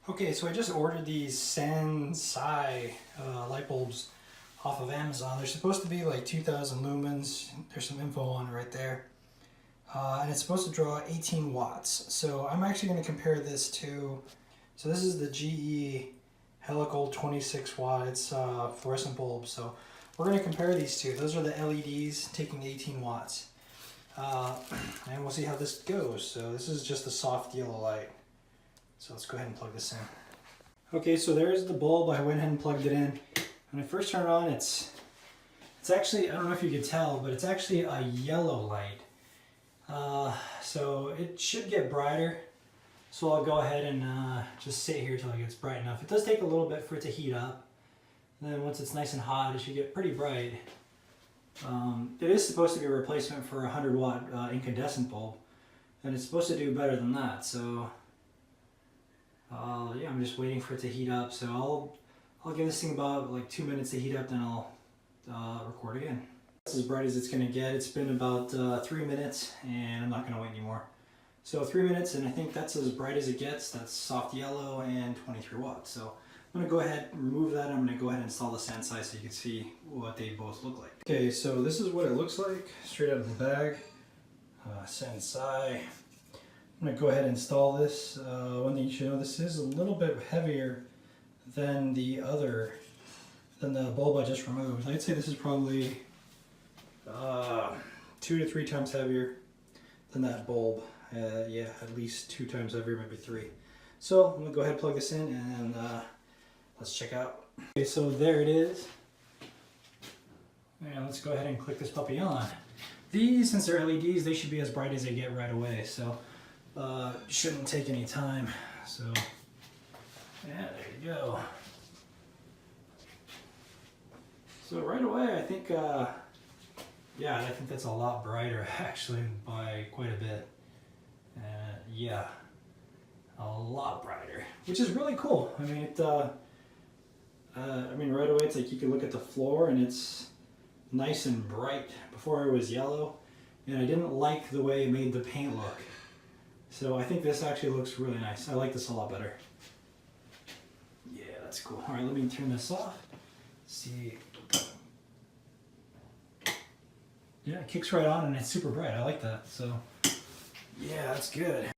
Okay, so I just ordered these SANSI light bulbs off of Amazon. They're supposed to be like 2,000 lumens. There's some info on it right there. And it's supposed to draw 18 watts. So I'm actually going to compare this to, so this is the GE helical 26 watt. It's fluorescent bulb. So we're going to compare these two. Those are the LEDs taking 18 watts. And we'll see how this goes. So this is just a soft yellow light. So let's go ahead and plug this in. Okay, so there's the bulb. I went ahead and plugged it in. When I first turn it on, it's actually, I don't know if you can tell, but it's actually a yellow light. So it should get brighter. So I'll go ahead and just sit here till it gets bright enough. It does take a little bit for it to heat up. And then once it's nice and hot, it should get pretty bright. It is supposed to be a replacement for a 100 watt incandescent bulb. And it's supposed to do better than that. So yeah, I'm just waiting for it to heat up. So I'll give this thing about like 2 minutes to heat up, then I'll record again. It's as bright as it's going to get. It's been about 3 minutes, and I'm not going to wait anymore. So 3 minutes, and I think that's as bright as it gets. That's soft yellow and 23 watts. So I'm going to go ahead and remove that. I'm going to go ahead and install the SANSI so you can see what they both look like. Okay, so this is what it looks like straight out of the bag. SANSI. I'm going to go ahead and install this. One thing you should know, this is a little bit heavier than the bulb I just removed. I'd say this is probably 2 to 3 times heavier than that bulb. Yeah, at least 2 times heavier, maybe 3. So I'm going to go ahead and plug this in and let's check out. Okay, so there it is. And let's go ahead and click this puppy on. These, since they're LEDs, they should be as bright as they get right away. So shouldn't take any time. So yeah, there you go. So right away, I think yeah, I think that's a lot brighter actually by quite a bit. Yeah, a lot brighter, which is really cool. I mean, right away it's like you can look at the floor and it's nice and bright. Before it was yellow, and I didn't like the way it made the paint look. So I think this actually looks really nice. I like this a lot better. Yeah, that's cool. All right, let me turn this off. See. Yeah, it kicks right on and it's super bright. I like that. So yeah, that's good.